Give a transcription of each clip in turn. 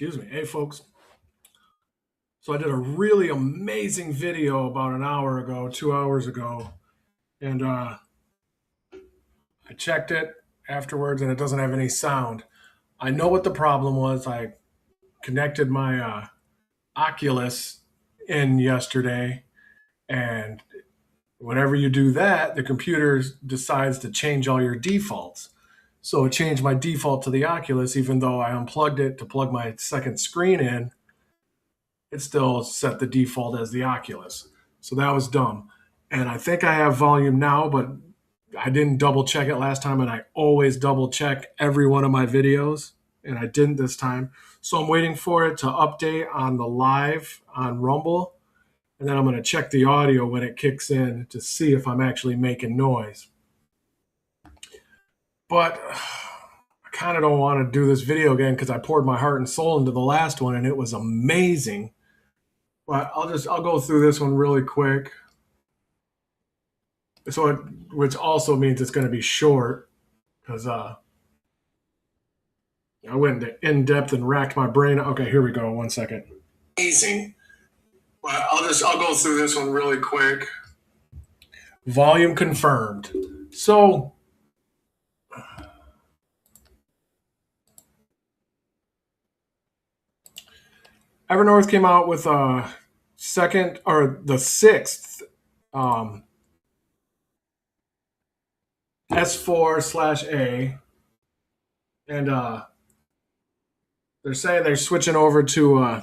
Excuse me. Hey, folks. So I did a really amazing video about an hour ago, 2 hours ago, and I checked it afterwards, and it doesn't have any sound. I know what the problem was. I connected my Oculus in yesterday, and whenever you do that, the computer decides to change all your defaults. So it changed my default to the Oculus, even though I unplugged it to plug my second screen in. It still set the default as the Oculus. So that was dumb. And I think I have volume now, but I didn't double check it last time, and I always double check every one of my videos, and I didn't this time. So I'm waiting for it to update on the live on Rumble, and then I'm going to check the audio when it kicks in to see if I'm actually making noise. But I kind of don't want to do this video again because I poured my heart and soul into the last one, and it was amazing. But I'll go through this one really quick. Which also means it's going to be short because I went in depth and racked my brain. Okay, here we go. 1 second. Amazing. But I'll go through this one really quick. Volume confirmed. So Evernorth came out with the sixth S4/A, and they're saying they're switching over to.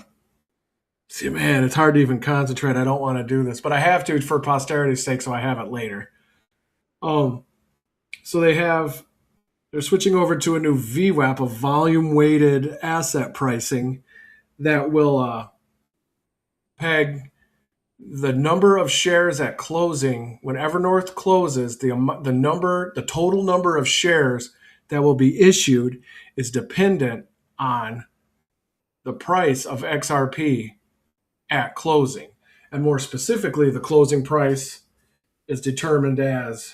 See, man, it's hard to even concentrate. I don't want to do this, but I have to for posterity's sake, so I have it later. So they're switching over to a new VWAP, a volume-weighted asset pricing that will peg the number of shares at closing. When Evernorth closes, the total number of shares that will be issued is dependent on the price of XRP at closing. And more specifically, the closing price is determined as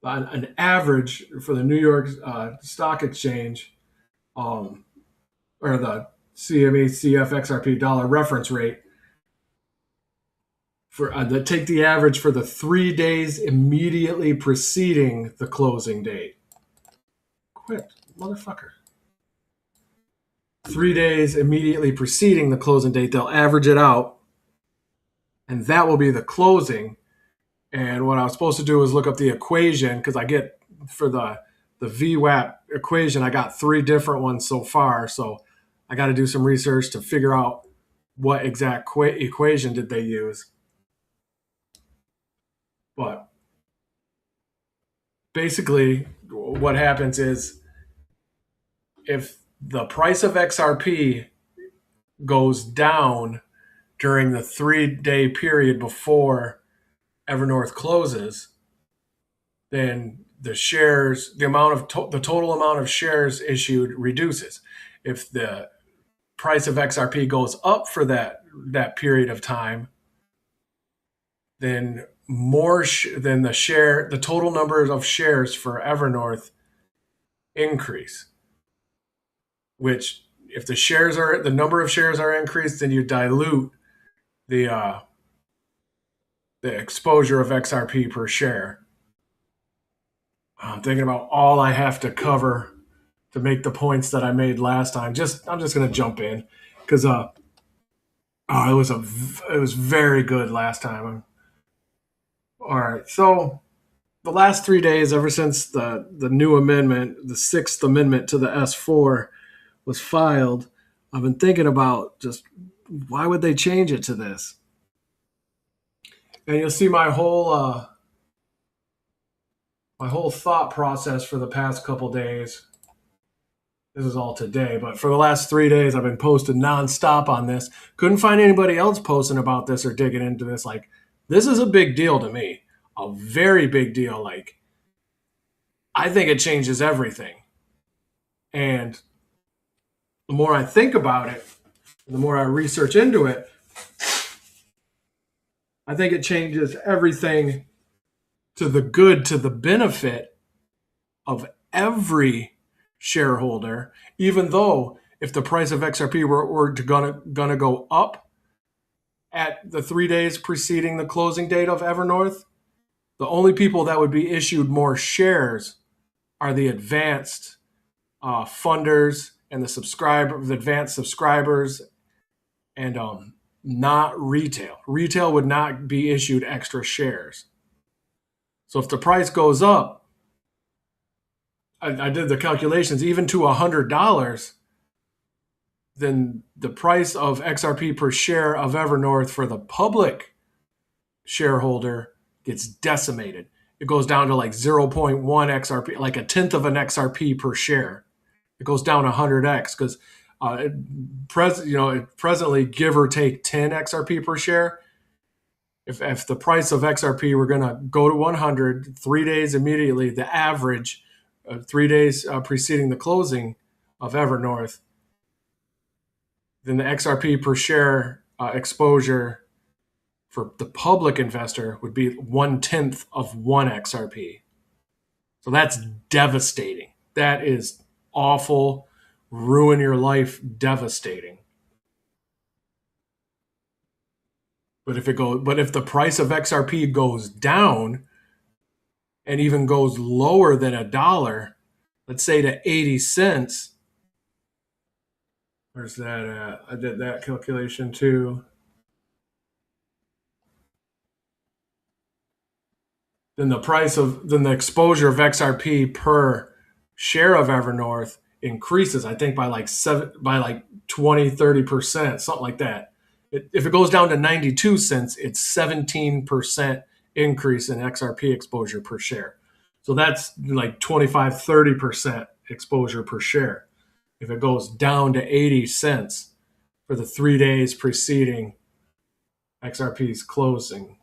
an average for the New York Stock Exchange, or the CME CFXRP dollar reference rate. Take the average for the 3 days immediately preceding the closing date. Quit, motherfucker. 3 days immediately preceding the closing date, they'll average it out, and that will be the closing. And what I was supposed to do is look up the equation, because I get for the VWAP equation, I got 3 different ones so far. So I got to do some research to figure out what exact equation did they use. But basically, what happens is if the price of XRP goes down during the 3-day period before Evernorth closes, then the total amount of shares issued reduces. If the price of XRP goes up for that period of time, then the total number of shares for Evernorth increase. Which, if the number of shares are increased, then you dilute the exposure of XRP per share. I'm thinking about all I have to cover to make the points that I made last time. I'm just going to jump in because it was very good last time. All right, so the last 3 days, ever since the new amendment, the 6th Amendment to the S4 was filed, I've been thinking about just why would they change it to this? And you'll see my whole thought process for the past couple days. This is all today, but for the last 3 days, I've been posting nonstop on this. Couldn't find anybody else posting about this or digging into this. Like, this is a big deal to me, a very big deal. Like, I think it changes everything. And the more I think about it, the more I research into it, I think it changes everything to the good, to the benefit of every shareholder, even though if the price of XRP were gonna go up at the 3 days preceding the closing date of Evernorth, the only people that would be issued more shares are the advanced funders and the advanced subscribers, and not retail. Retail would not be issued extra shares. So if the price goes up, I did the calculations, even to $100, then the price of XRP per share of Evernorth for the public shareholder gets decimated. It goes down to like 0.1 XRP, like a tenth of an XRP per share. It goes down 100x because presently, give or take 10 XRP per share. If the price of XRP were going to go to 100 3 days immediately, the average 3 days preceding the closing of Evernorth, then the XRP per share exposure for the public investor would be 1/10 of 1 XRP. So that's devastating. That is awful, ruin your life, devastating. But if the price of XRP goes down and even goes lower than $1, let's say to 80 cents, where's that at? I did that calculation too. Then the exposure of XRP per share of Evernorth increases, I think by like 20, 30%, something like that. If it goes down to 92 cents, it's 17% increase in XRP exposure per share. So that's like 25, 30% exposure per share. If it goes down to 80 cents for the 3 days preceding XRP's closing,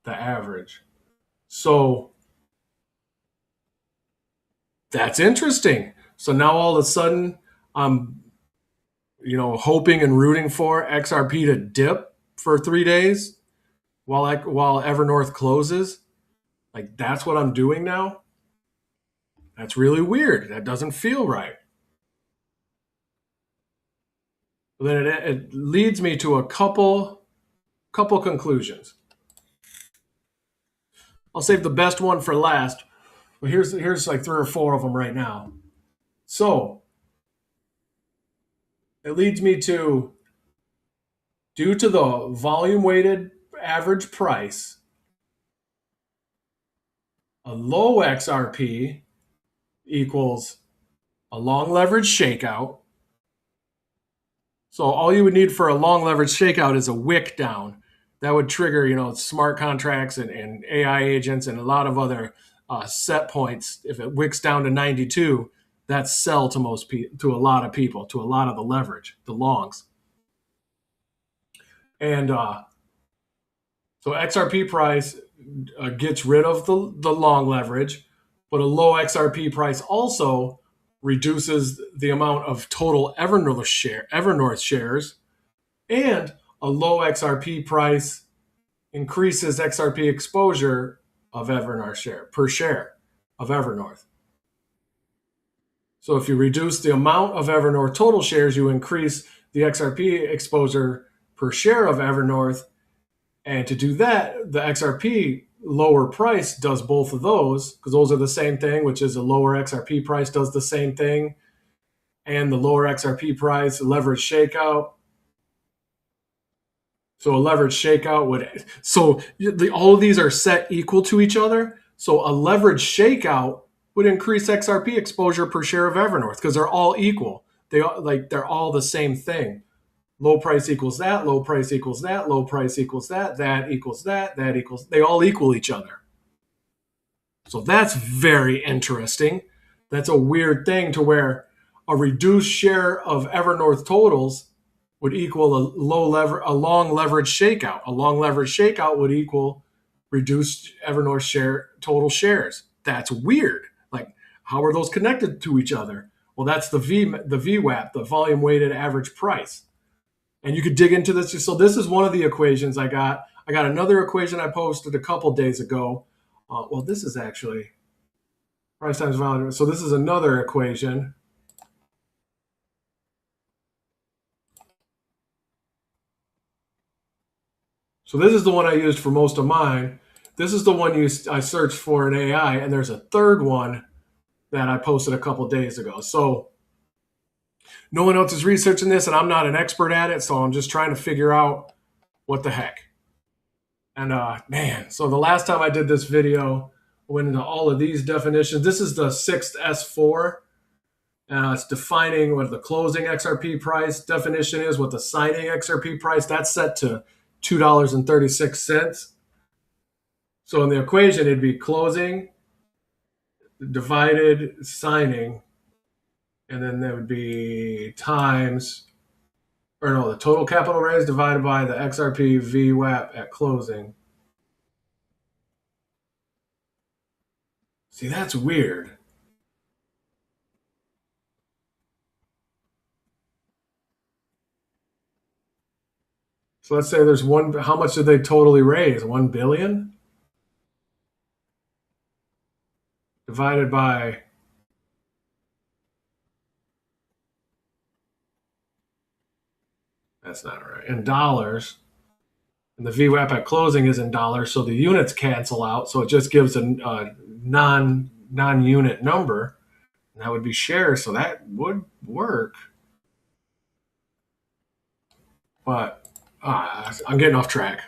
the average. So that's interesting. So now all of a sudden, I'm hoping and rooting for XRP to dip for 3 days while Evernorth closes. Like, that's what I'm doing now. That's really weird. That doesn't feel right. But then it leads me to a couple conclusions. I'll save the best one for last. But here's like 3 or 4 of them right now. So it leads me to, due to the volume weighted average price, a low XRP equals a long leverage shakeout. So all you would need for a long leverage shakeout is a wick down. That would trigger, smart contracts and AI agents and a lot of other set points. If it wicks down to 92, that's sell to to a lot of people, to a lot of the leverage, the longs. And so XRP price gets rid of the long leverage, but a low XRP price also reduces the amount of total Evernorth shares, and a low XRP price increases XRP exposure of Evernorth per share of Evernorth. So if you reduce the amount of Evernorth total shares, you increase the XRP exposure per share of Evernorth. And to do that, the XRP lower price does both of those, because those are the same thing, which is a lower XRP price does the same thing. And the lower XRP price, leverage shakeout. So a leverage shakeout all of these are set equal to each other. So a leverage shakeout would increase XRP exposure per share of Evernorth because they're all equal. They're all the same thing. Low price equals that, low price equals that, low price equals that equals that equals, they all equal each other. So that's very interesting. That's a weird thing to where a reduced share of Evernorth totals would equal a long leverage shakeout. A long leverage shakeout would equal reduced Evernorth total shares. That's weird. Like, how are those connected to each other? Well, that's the VWAP, the volume weighted average price. And you could dig into this. So this is one of the equations I got. I got another equation I posted a couple days ago. This is actually Price times volume. So this is another equation. So this is the one I used for most of mine. This is the one I searched for in AI, and there's a third one that I posted a couple days ago. So no one else is researching this, and I'm not an expert at it, so I'm just trying to figure out what the heck. And man, so the last time I did this video, I went into all of these definitions. This is the sixth S4. It's defining what the closing XRP price definition is, what the signing XRP price, that's set to $2.36. So in the equation, it'd be closing divided signing, and then there would be times, or no, the total capital raise divided by the XRP VWAP at closing. See, that's weird. So let's say there's one. How much did they totally raise? 1 billion divided by. That's not right. In dollars. And the VWAP at closing is in dollars, so the units cancel out. So it just gives a non-unit number, and that would be shares. So that would work. But I'm getting off track.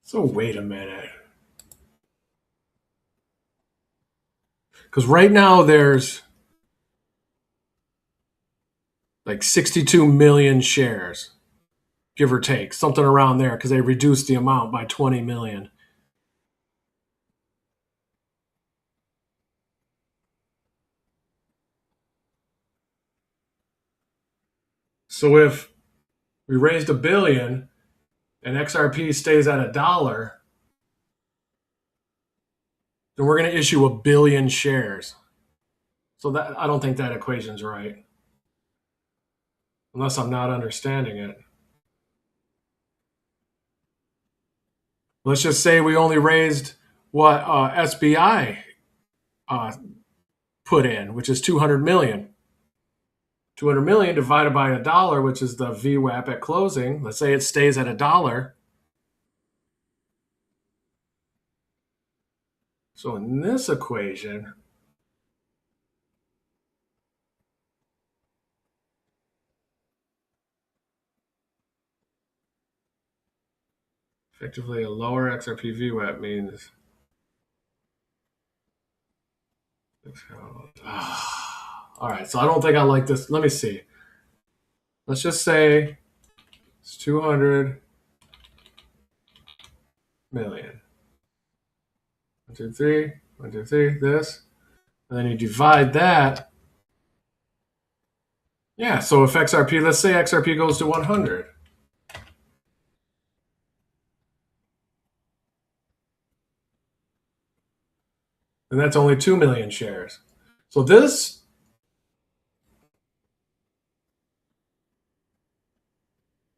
So wait a minute. Because right now there's like 62 million shares, give or take, something around there, because they reduced the amount by 20 million. So if we raised $1 billion and XRP stays at $1, then we're going to issue 1 billion shares. So that I don't think that equation's right, unless I'm not understanding it. Let's just say we only raised what SBI put in, which is 200 million. 200 million divided by $1, which is the VWAP at closing. Let's say it stays at $1. So in this equation, effectively a lower XRP VWAP means. All right, so I don't think I like this. Let me see. Let's just say it's 200 million. 1, 2, 3, 1, 2, 3, this. And then you divide that. Yeah, so if XRP, let's say XRP goes to 100. And that's only 2 million shares. So this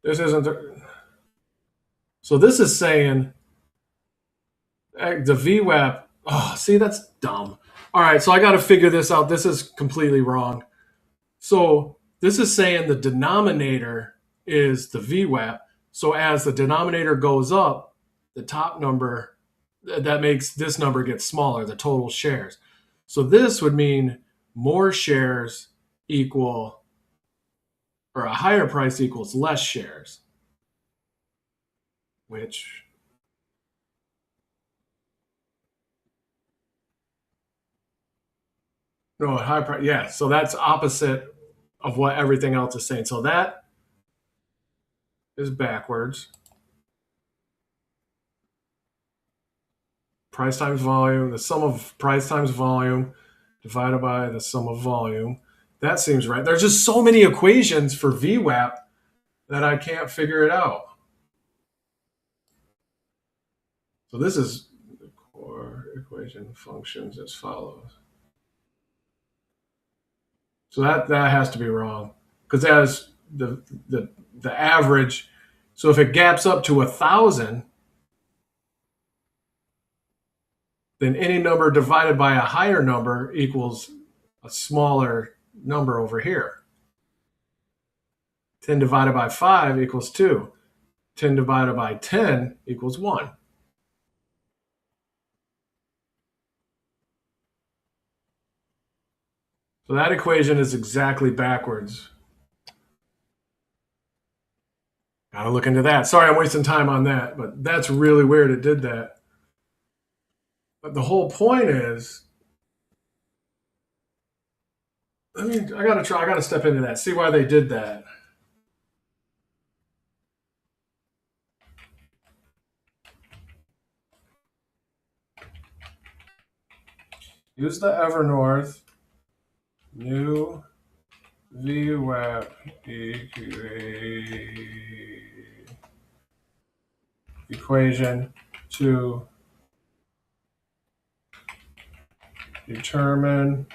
isn't. So this is saying the VWAP. Oh, see, that's dumb. All right, so I got to figure this out. This is completely wrong. So this is saying the denominator is the VWAP. So as the denominator goes up, the top number, that makes this number get smaller, the total shares. So this would mean more shares equal, or a higher price equals less shares, which no, a high price. Yeah, so that's opposite of what everything else is saying. So that is backwards. Price times volume, the sum of price times volume divided by the sum of volume. That seems right. There's just so many equations for VWAP that I can't figure it out. So this is the core equation functions as follows. So that has to be wrong because as the average. So if it gaps up to 1,000, then any number divided by a higher number equals a smaller number over here. 10 divided by 5 equals 2. 10 divided by 10 equals 1. So that equation is exactly backwards. Gotta look into that. Sorry, I'm wasting time on that, but that's really weird it did that. But the whole point is, I gotta step into that, see why they did that. Use the Evernorth new VWAP equation to determine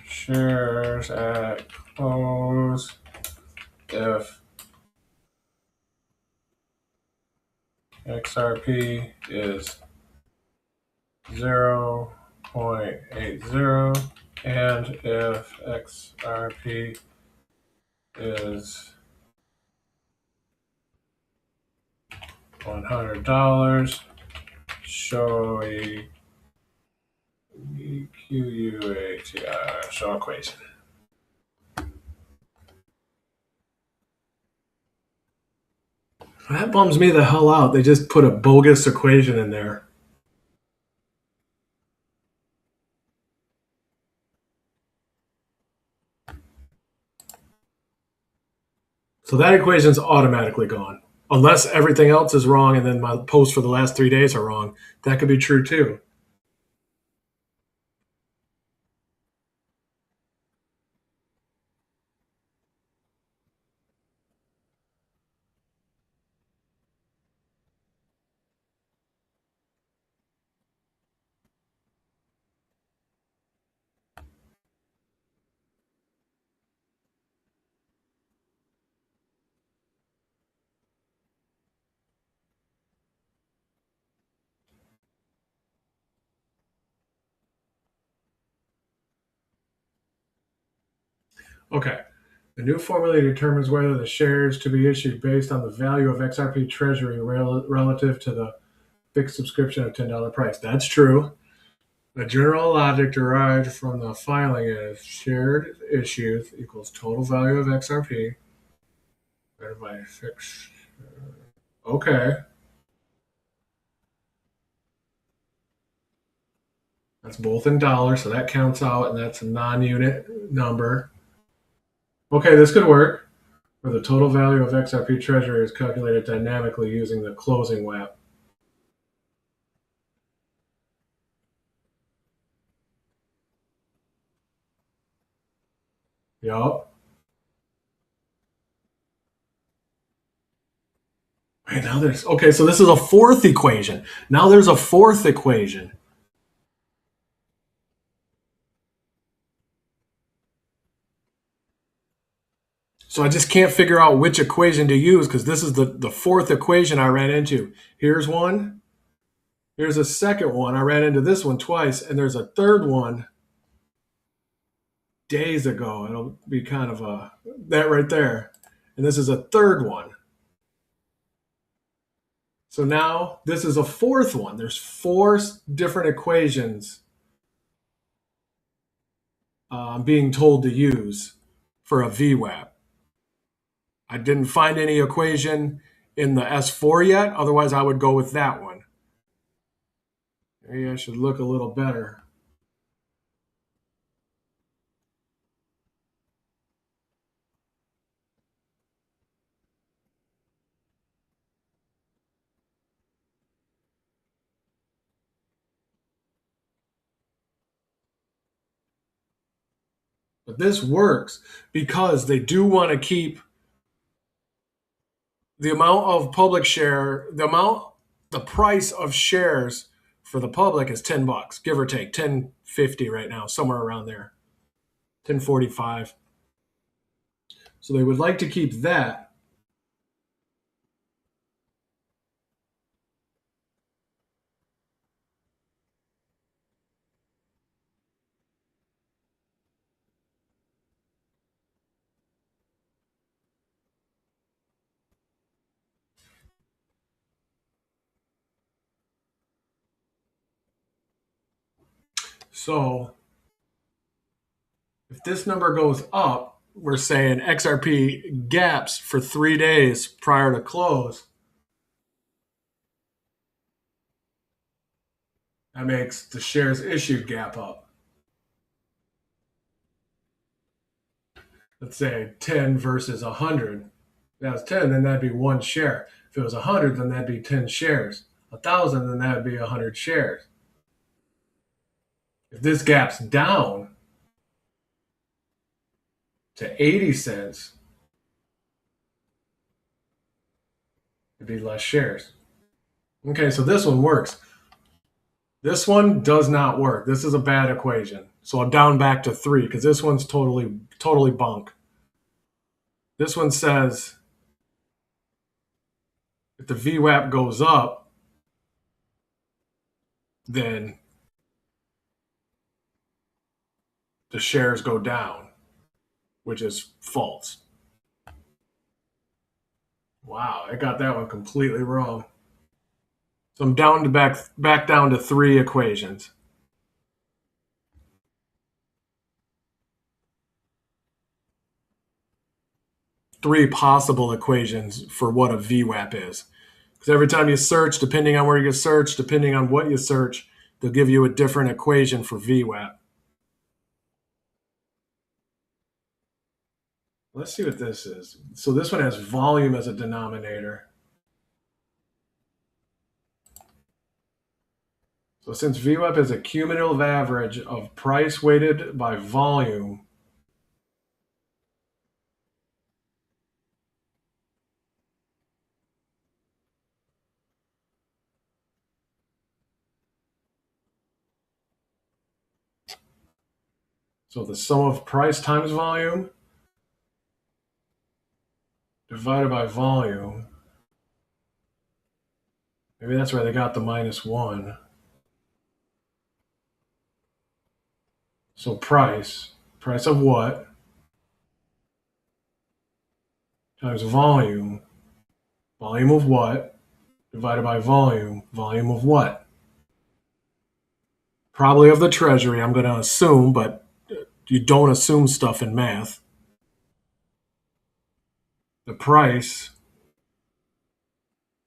shares at close if XRP is 0.80 and if XRP is $100, show a QUATR, show equation. That bums me the hell out. They just put a bogus equation in there. So that equation's automatically gone. Unless everything else is wrong and then my posts for the last 3 days are wrong. That could be true too. Okay. The new formula determines whether the shares to be issued based on the value of XRP Treasury relative to the fixed subscription of $10 price. That's true. The general logic derived from the filing is shared issues equals total value of XRP divided by fixed. Okay. That's both in dollars, so that counts out, and that's a non-unit number. Okay, this could work. Where the total value of XRP Treasury is calculated dynamically using the closing WAP. Yup. Wait, now there's okay. So this is a fourth equation. Now there's a fourth equation. So I just can't figure out which equation to use because this is the fourth equation I ran into. Here's one. Here's a second one. I ran into this one twice, and there's a third one days ago. It'll be kind of that right there. And this is a third one. So now this is a fourth one. There's four different equations I'm being told to use for a VWAP. I didn't find any equation in the S4 yet. Otherwise, I would go with that one. Maybe I should look a little better. But this works because they do want to keep the amount of public share, the price of shares for the public is $10, give or take 10.50 right now, somewhere around there, 10.45. So they would like to keep that. So if this number goes up, we're saying XRP gaps for 3 days prior to close. That makes the shares issued gap up. Let's say 10 versus 100. If that's 10, then that'd be one share. If it was 100, then that'd be 10 shares. 1,000, then that'd be 100 shares. If this gap's down to 80 cents, it'd be less shares. Okay, so this one works. This one does not work. This is a bad equation. So I'm down back to 3 because this one's totally bunk. This one says if the VWAP goes up, then the shares go down, which is false. Wow, I got that one completely wrong. So I'm down to back down to 3 equations. Three possible equations for what a VWAP is. Because every time you search, depending on where you search, depending on what you search, they'll give you a different equation for VWAP. Let's see what this is. So this one has volume as a denominator. So since VWAP is a cumulative average of price weighted by volume, so the sum of price times volume divided by volume. Maybe that's where they got the -1. So price of what times volume of what divided by volume of what? Probably of the treasury, I'm going to assume, but you don't assume stuff in math. The price,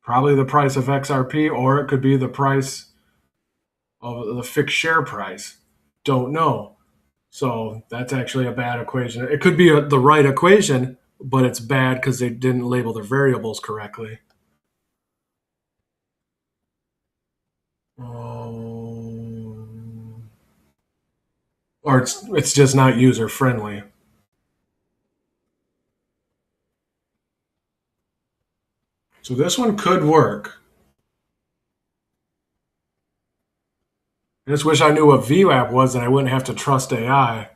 probably the price of XRP, or it could be the price of the fixed share price. Don't know. So that's actually a bad equation. It could be the right equation, but it's bad because they didn't label their variables correctly. Or it's just not user friendly. So this one could work. I just wish I knew what VWAP was and I wouldn't have to trust AI.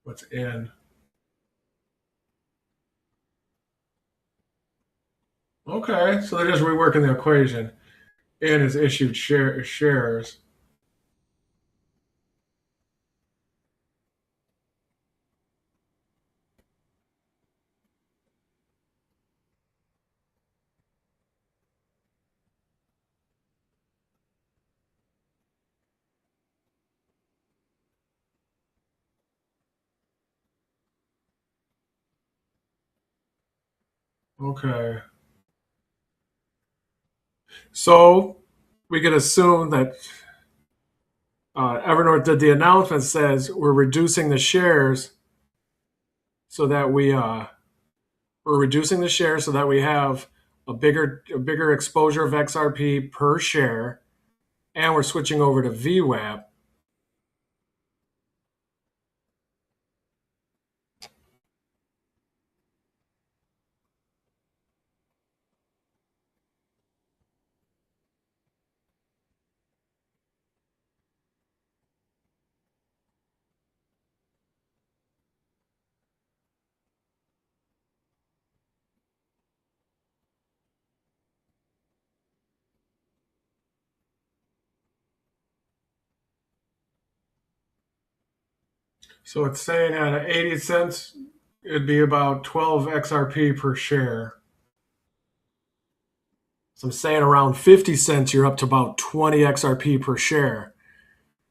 What's in? Okay, so they're just reworking the equation. In is issued shares. Okay. So we could assume that Evernorth did the announcement says we're reducing the shares so that we're reducing the shares so that we have a bigger exposure of XRP per share, and we're switching over to VWAP. So it's saying at 80 cents, it'd be about 12 XRP per share. So I'm saying around 50 cents, you're up to about 20 XRP per share.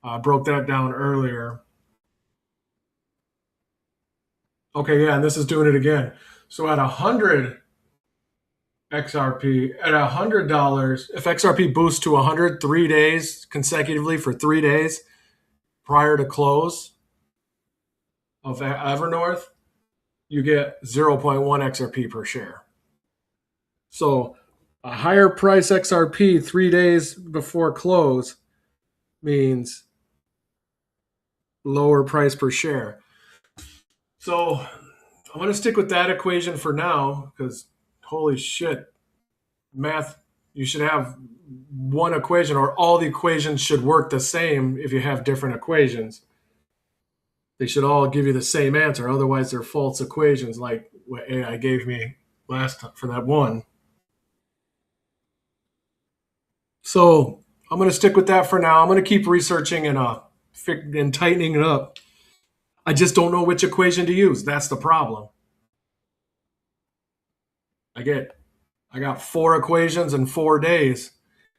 I broke that down earlier. Okay, yeah, and this is doing it again. So at 100 XRP, at $100, if XRP boosts to 100 3 days consecutively for 3 days prior to close of Evernorth, you get zero point 0.1 XRP per share. So a higher price XRP 3 days before close means lower price per share. So I'm going to stick with that equation for now because holy shit, math, you should have one equation or all the equations should work the same if you have different equations. They should all give you the same answer. Otherwise, they're false equations like what AI gave me last time for that one. So I'm going to stick with that for now. I'm going to keep researching and tightening it up. I just don't know which equation to use. That's the problem. I got 4 equations in 4 days,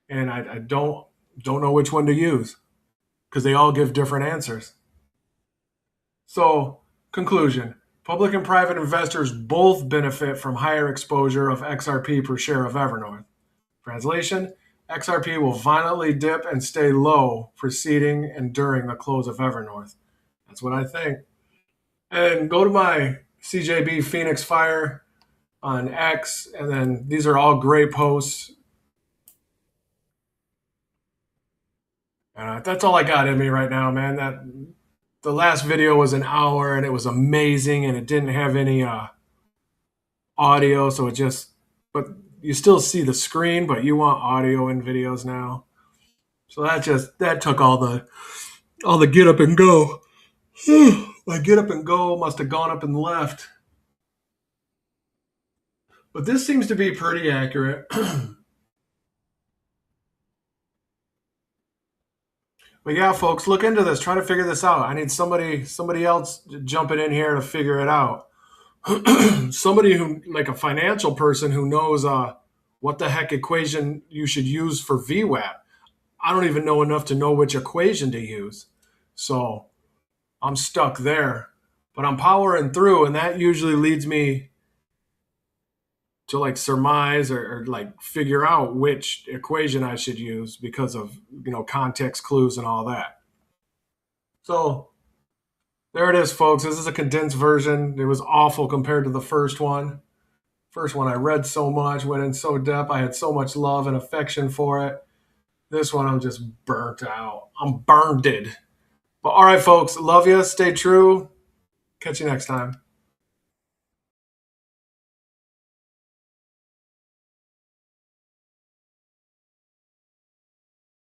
and I don't know which one to use because they all give different answers. So, conclusion: public and private investors both benefit from higher exposure of XRP per share of Evernorth. Translation: XRP will violently dip and stay low preceding and during the close of Evernorth. That's what I think. And go to my CJB Phoenix Fire on X, and then these are all great posts. That's all I got in me right now, man. That the last video was an hour and it was amazing, and it didn't have any audio, so it just. But you still see the screen, but you want audio in videos now. So that took all the get up and go. My get up and go must have gone up and left. But this seems to be pretty accurate. But yeah, folks, look into this. Try to figure this out. I need somebody else jumping in here to figure it out. Somebody who, like a financial person who knows what the heck equation you should use for VWAP. I don't even know enough to know which equation to use. So I'm stuck there. But I'm powering through, and that usually leads me to like surmise or like figure out which equation I should use because of context clues and all that. So there it is, folks. This is a condensed version. It was awful compared to the first one. First one I read so much, went in so depth. I had so much love and affection for it. This one I'm just burnt out. I'm burned. But all right, folks, love you. Stay true. Catch you next time.